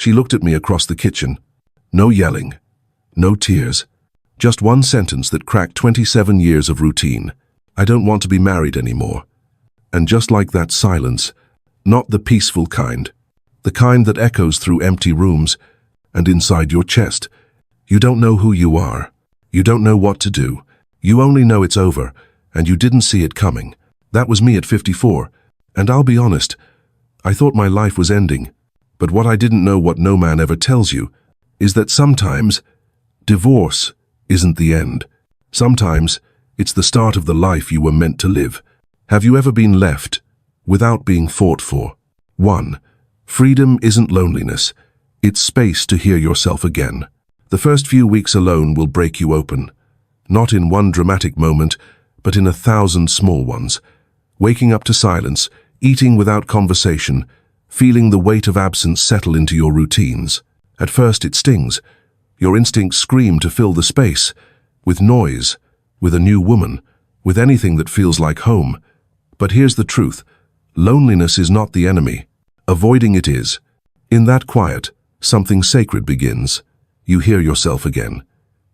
She looked at me across the kitchen. No yelling, no tears, just one sentence that cracked 27 years of routine. I don't want to be married anymore. And just like that silence, not the peaceful kind, the kind that echoes through empty rooms and inside your chest. You don't know who you are. You don't know what to do. You only know it's over, and you didn't see it coming. That was me at 54, and I'll be honest, I thought my life was ending. But what I didn't know, what no man ever tells you, is that sometimes divorce isn't the end. Sometimes it's the start of the life you were meant to live. Have you ever been left without being fought for? 1. Freedom isn't loneliness. It's space to hear yourself again. The first few weeks alone will break you open. Not in one dramatic moment, but in 1,000 small ones. Waking up to silence, eating without conversation, feeling the weight of absence settle into your routines. At first it stings. Your instincts scream to fill the space, with noise, with a new woman, with anything that feels like home. But here's the truth. Loneliness is not the enemy. Avoiding it is. In that quiet, something sacred begins. You hear yourself again.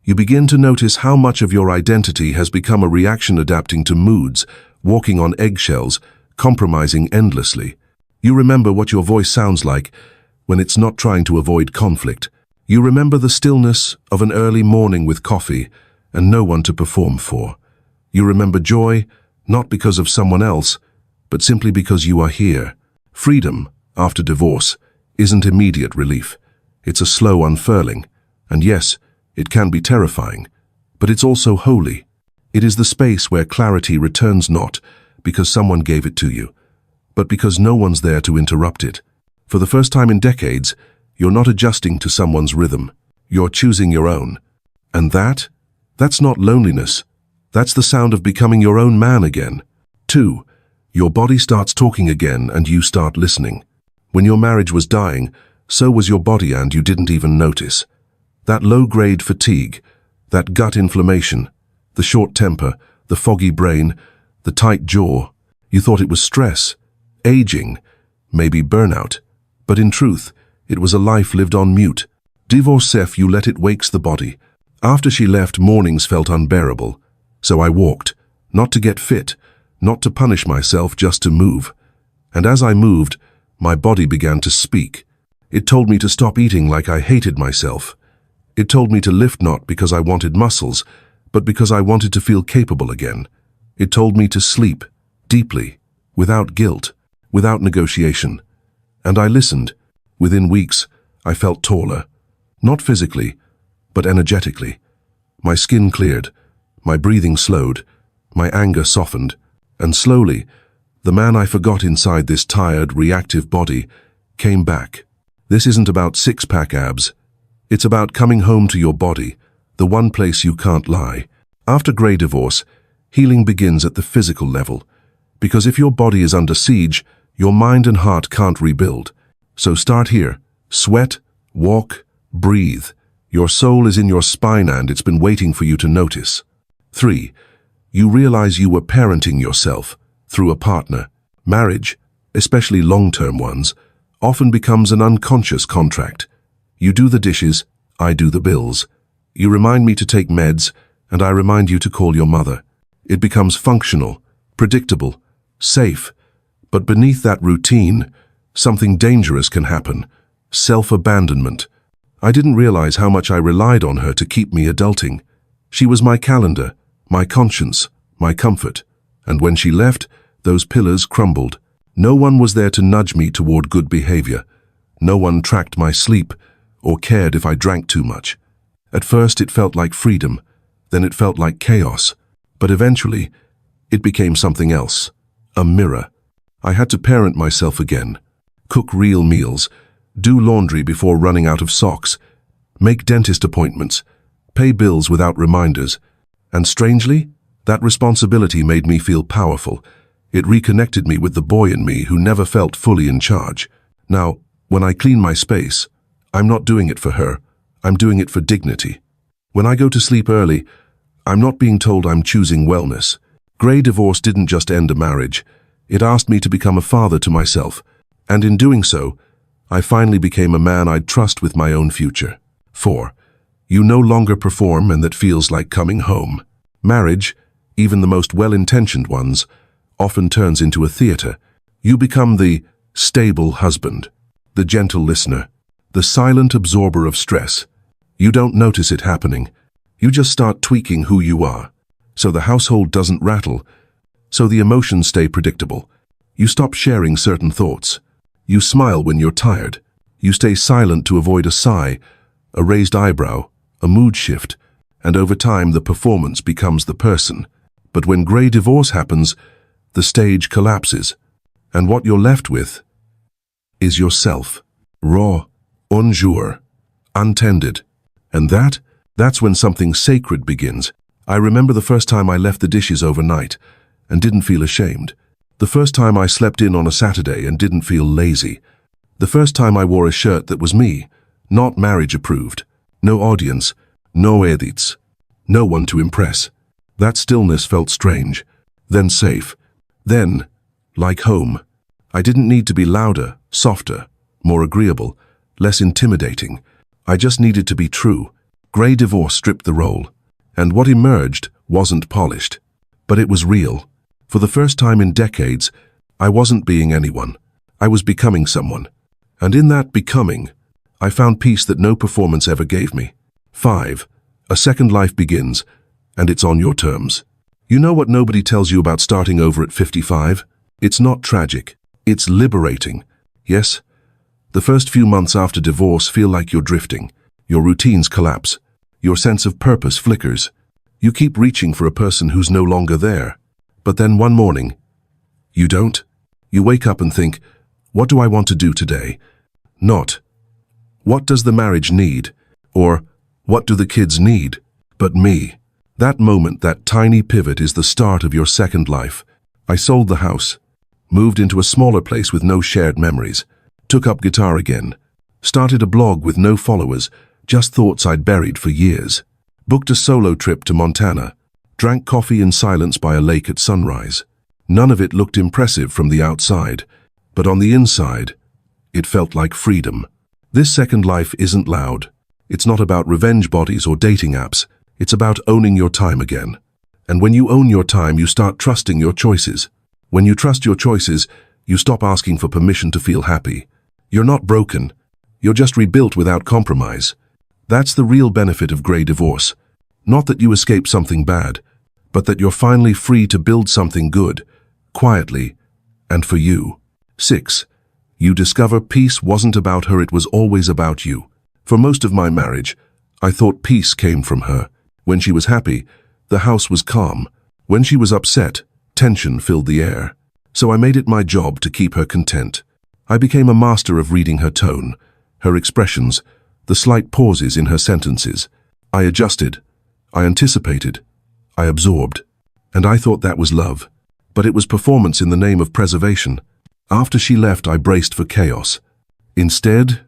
You begin to notice how much of your identity has become a reaction adapting to moods, walking on eggshells, compromising endlessly. You remember what your voice sounds like when it's not trying to avoid conflict. You remember the stillness of an early morning with coffee and no one to perform for. You remember joy, not because of someone else, but simply because you are here. Freedom, after divorce, isn't immediate relief. It's a slow unfurling. And yes, it can be terrifying, but it's also holy. It is the space where clarity returns not because someone gave it to you, but because no one's there to interrupt it. For the first time in decades, you're not adjusting to someone's rhythm. You're choosing your own. And that's not loneliness. That's the sound of becoming your own man again. 2. Your body starts talking again and you start listening. When your marriage was dying, so was your body and you didn't even notice. That low-grade fatigue, that gut inflammation, the short temper, the foggy brain, the tight jaw, you thought it was stress, aging, maybe burnout. But in truth, it was a life lived on mute. Divorce, you let it wakes the body. After she left, mornings felt unbearable. So I walked, not to get fit, not to punish myself, just to move. And as I moved, my body began to speak. It told me to stop eating like I hated myself. It told me to lift not because I wanted muscles, but because I wanted to feel capable again. It told me to sleep, deeply, without guilt, without negotiation. And I listened. Within weeks, I felt taller. Not physically, but energetically. My skin cleared, my breathing slowed, my anger softened, and slowly, the man I forgot inside this tired, reactive body came back. This isn't about six-pack abs. It's about coming home to your body, the one place you can't lie. After grey divorce, healing begins at the physical level. Because if your body is under siege, your mind and heart can't rebuild. So start here. Sweat, walk, breathe. Your soul is in your spine and it's been waiting for you to notice. 3. You realize you were parenting yourself through a partner. Marriage, especially long-term ones, often becomes an unconscious contract. You do the dishes, I do the bills. You remind me to take meds, and I remind you to call your mother. It becomes functional, predictable, safe. But beneath that routine, something dangerous can happen. Self-abandonment. I didn't realize how much I relied on her to keep me adulting. She was my calendar, my conscience, my comfort. And when she left, those pillars crumbled. No one was there to nudge me toward good behavior. No one tracked my sleep or cared if I drank too much. At first it felt like freedom, then it felt like chaos. But eventually, it became something else. A mirror. I had to parent myself again. Cook real meals, do laundry before running out of socks, make dentist appointments, pay bills without reminders. And strangely, that responsibility made me feel powerful. It reconnected me with the boy in me who never felt fully in charge. Now, when I clean my space, I'm not doing it for her. I'm doing it for dignity. When I go to sleep early, I'm not being told I'm choosing wellness. Grey divorce didn't just end a marriage. It asked me to become a father to myself. And in doing so, I finally became a man I'd trust with my own future. 4. You no longer perform, and that feels like coming home. Marriage, even the most well-intentioned ones, often turns into a theater. You become the stable husband, the gentle listener, the silent absorber of stress. You don't notice it happening. You just start tweaking who you are, so the household doesn't rattle, so the emotions stay predictable. You stop sharing certain thoughts. You smile when you're tired. You stay silent to avoid a sigh, a raised eyebrow, a mood shift, and over time the performance becomes the person. But when grey divorce happens, the stage collapses, and what you're left with is yourself, raw, unjour, untended. And that's when something sacred begins. I remember the first time I left the dishes overnight and didn't feel ashamed. The first time I slept in on a Saturday and didn't feel lazy. The first time I wore a shirt that was me, not marriage approved. No audience, no edits, no one to impress. That stillness felt strange, then safe, then like home. I didn't need to be louder, softer, more agreeable, less intimidating. I just needed to be true. Grey divorce stripped the role, and what emerged wasn't polished, but it was real. For the first time in decades, I wasn't being anyone. I was becoming someone. And in that becoming, I found peace that no performance ever gave me. 5. A second life begins, and it's on your terms. You know what nobody tells you about starting over at 55? It's not tragic. It's liberating. Yes, the first few months after divorce feel like you're drifting. Your routines collapse. Your sense of purpose flickers. You keep reaching for a person who's no longer there. But then one morning, you don't. You wake up and think, what do I want to do today? Not, what does the marriage need? Or, what do the kids need? But me. That moment, that tiny pivot is the start of your second life. I sold the house, moved into a smaller place with no shared memories, took up guitar again, started a blog with no followers, just thoughts I'd buried for years, booked a solo trip to Montana, drank coffee in silence by a lake at sunrise. None of it looked impressive from the outside, but on the inside, it felt like freedom. This second life isn't loud. It's not about revenge bodies or dating apps. It's about owning your time again. And when you own your time, you start trusting your choices. When you trust your choices, you stop asking for permission to feel happy. You're not broken. You're just rebuilt without compromise. That's the real benefit of grey divorce. Not that you escape something bad, but that you're finally free to build something good, quietly, and for you. 6. You discover peace wasn't about her, it was always about you. For most of my marriage, I thought peace came from her. When she was happy, the house was calm. When she was upset, tension filled the air. So I made it my job to keep her content. I became a master of reading her tone, her expressions, the slight pauses in her sentences. I adjusted, I anticipated, I absorbed. And I thought that was love. But it was performance in the name of preservation. After she left, I braced for chaos. Instead,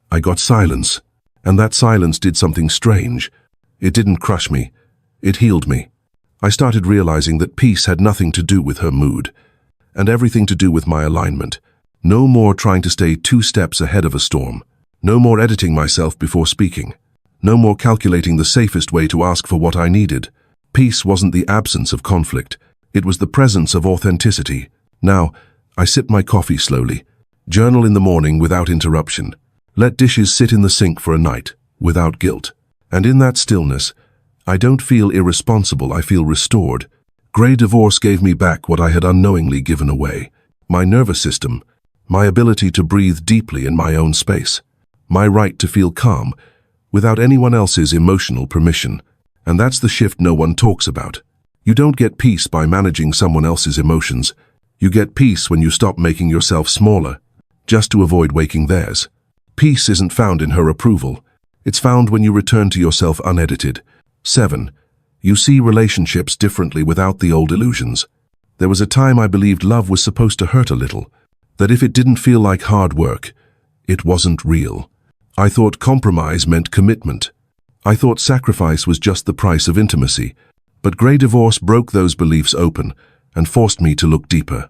I got silence. And that silence did something strange. It didn't crush me. It healed me. I started realizing that peace had nothing to do with her mood, and everything to do with my alignment. No more trying to stay 2 steps ahead of a storm. No more editing myself before speaking. No more calculating the safest way to ask for what I needed. Peace wasn't the absence of conflict. It was the presence of authenticity. Now, I sip my coffee slowly, journal in the morning without interruption, let dishes sit in the sink for a night, without guilt. And in that stillness, I don't feel irresponsible, I feel restored. Grey divorce gave me back what I had unknowingly given away. My nervous system, my ability to breathe deeply in my own space, my right to feel calm, without anyone else's emotional permission. And that's the shift no one talks about. You don't get peace by managing someone else's emotions. You get peace when you stop making yourself smaller, just to avoid waking theirs. Peace isn't found in her approval. It's found when you return to yourself unedited. 7. You see relationships differently without the old illusions. There was a time I believed love was supposed to hurt a little, that if it didn't feel like hard work, it wasn't real. I thought compromise meant commitment. I thought sacrifice was just the price of intimacy. But grey divorce broke those beliefs open and forced me to look deeper.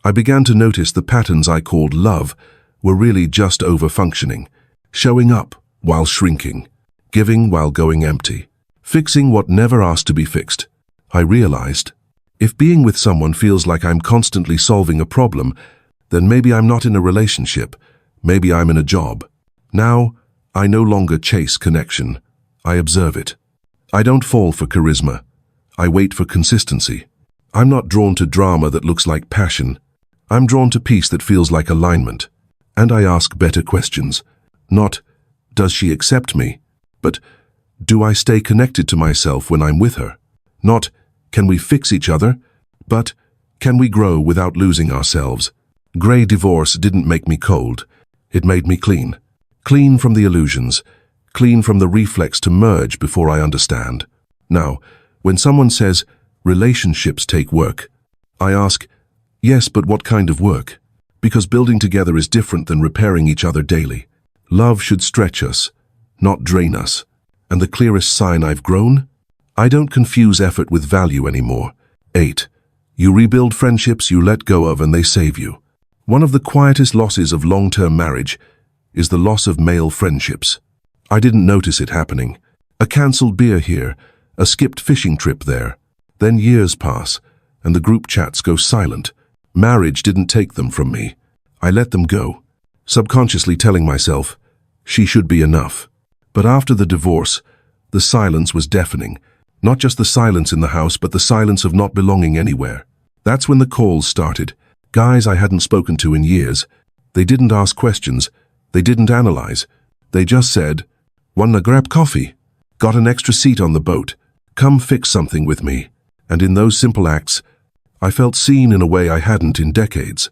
I began to notice the patterns I called love were really just over-functioning, showing up while shrinking, giving while going empty, fixing what never asked to be fixed. I realized, if being with someone feels like I'm constantly solving a problem, then maybe I'm not in a relationship, maybe I'm in a job. Now, I no longer chase connection. I observe it. I don't fall for charisma. I wait for consistency. I'm not drawn to drama that looks like passion. I'm drawn to peace that feels like alignment. And I ask better questions. Not, does she accept me? But, do I stay connected to myself when I'm with her? Not, can we fix each other? But, can we grow without losing ourselves? Grey divorce didn't make me cold. It made me clean. Clean from the illusions. Clean from the reflex to merge before I understand. Now, when someone says, relationships take work, I ask, yes, but what kind of work? Because building together is different than repairing each other daily. Love should stretch us, not drain us. And the clearest sign I've grown? I don't confuse effort with value anymore. 8. You rebuild friendships you let go of and they save you. One of the quietest losses of long-term marriage is the loss of male friendships. I didn't notice it happening. A cancelled beer here, a skipped fishing trip there. Then years pass, and the group chats go silent. Marriage didn't take them from me. I let them go, subconsciously telling myself, she should be enough. But after the divorce, the silence was deafening. Not just the silence in the house, but the silence of not belonging anywhere. That's when the calls started. Guys I hadn't spoken to in years. They didn't ask questions. They didn't analyze. They just said, "Wanna grab coffee? Got an extra seat on the boat. Come fix something with me." And in those simple acts, I felt seen in a way I hadn't in decades.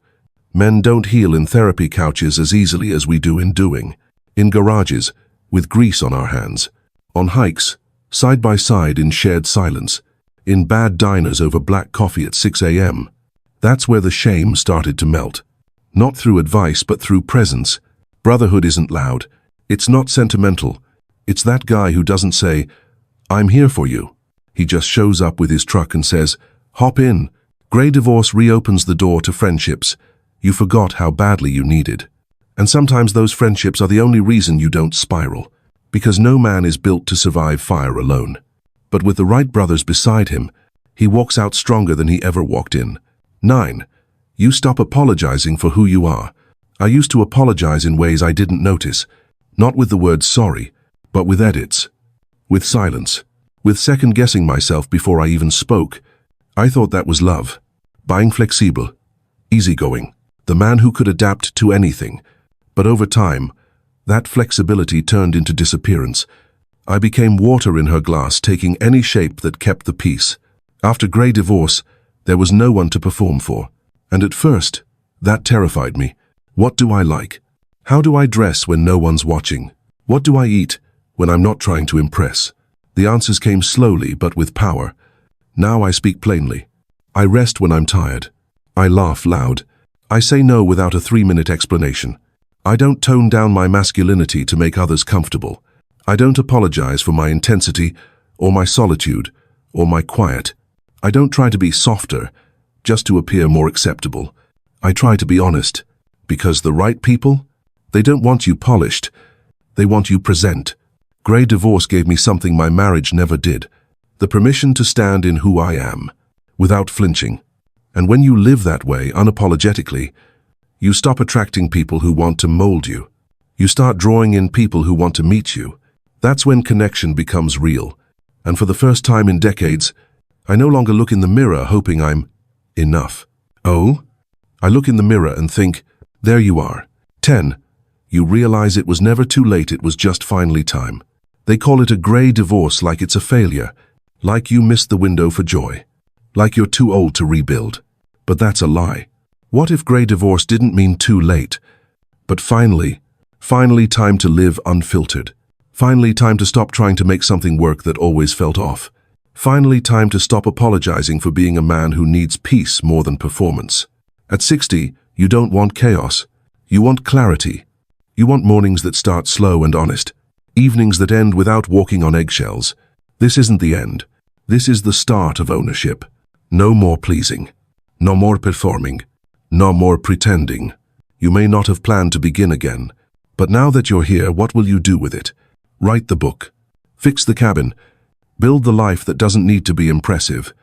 Men don't heal in therapy couches as easily as we do in doing. In garages, with grease on our hands. On hikes, side by side in shared silence. In bad diners over black coffee at 6 a.m. That's where the shame started to melt. Not through advice, but through presence. Brotherhood isn't loud. It's not sentimental. It's that guy who doesn't say, "I'm here for you." He just shows up with his truck and says, "Hop in." Grey divorce reopens the door to friendships you forgot how badly you needed. And sometimes those friendships are the only reason you don't spiral. Because no man is built to survive fire alone. But with the right brothers beside him, he walks out stronger than he ever walked in. 9. You stop apologizing for who you are. I used to apologize in ways I didn't notice. Not with the word sorry, but with edits. With silence. With second-guessing myself before I even spoke. I thought that was love. Being flexible. Easygoing. The man who could adapt to anything. But over time, that flexibility turned into disappearance. I became water in her glass, taking any shape that kept the peace. After Grey divorce, there was no one to perform for. And at first, that terrified me. What do I like? How do I dress when no one's watching? What do I eat when I'm not trying to impress? The answers came slowly but with power. Now I speak plainly. I rest when I'm tired. I laugh loud. I say no without a 3-minute explanation. I don't tone down my masculinity to make others comfortable. I don't apologize for my intensity, or my solitude, or my quiet. I don't try to be softer, just to appear more acceptable. I try to be honest, because the right people, they don't want you polished. They want you present. Grey divorce gave me something my marriage never did. The permission to stand in who I am, without flinching. And when you live that way, unapologetically, you stop attracting people who want to mold you. You start drawing in people who want to meet you. That's when connection becomes real. And for the first time in decades, I no longer look in the mirror hoping I'm enough. Oh? I look in the mirror and think, there you are. 10. You realize it was never too late, it was just finally time. They call it a grey divorce like it's a failure, like you missed the window for joy, like you're too old to rebuild. But that's a lie. What if grey divorce didn't mean too late, but finally time to live unfiltered. Finally time to stop trying to make something work that always felt off. Finally time to stop apologizing for being a man who needs peace more than performance. At 60, you don't want chaos. You want clarity. You want mornings that start slow and honest. Evenings that end without walking on eggshells. This isn't the end. This is the start of ownership. No more pleasing. No more performing. No more pretending. You may not have planned to begin again. But now that you're here, what will you do with it? Write the book. Fix the cabin. Build the life that doesn't need to be impressive.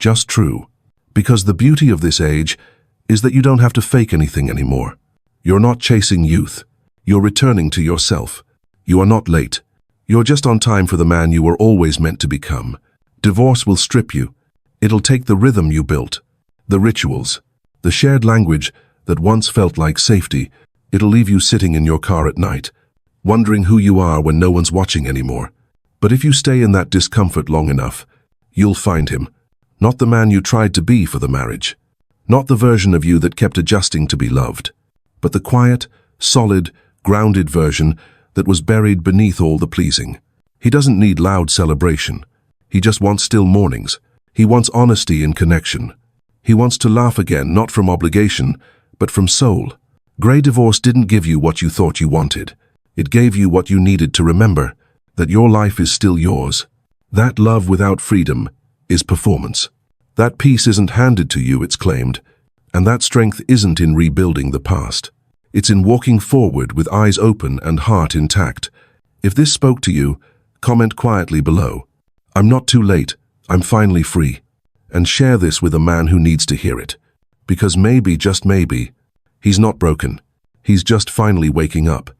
Just true. Because the beauty of this age is that you don't have to fake anything anymore. You're not chasing youth. You're returning to yourself. You are not late. You're just on time for the man you were always meant to become. Divorce will strip you. It'll take the rhythm you built, the rituals, the shared language that once felt like safety. It'll leave you sitting in your car at night, wondering who you are when no one's watching anymore. But if you stay in that discomfort long enough, you'll find him. Not the man you tried to be for the marriage. Not the version of you that kept adjusting to be loved. But the quiet, solid, grounded version that was buried beneath all the pleasing. He doesn't need loud celebration. He just wants still mornings. He wants honesty in connection. He wants to laugh again, not from obligation, but from soul. Grey divorce didn't give you what you thought you wanted. It gave you what you needed to remember, that your life is still yours. That love without freedom is performance. That peace isn't handed to you, it's claimed. And that strength isn't in rebuilding the past. It's in walking forward with eyes open and heart intact. If this spoke to you, comment quietly below. I'm not too late. I'm finally free. And share this with a man who needs to hear it. Because maybe, just maybe, he's not broken. He's just finally waking up.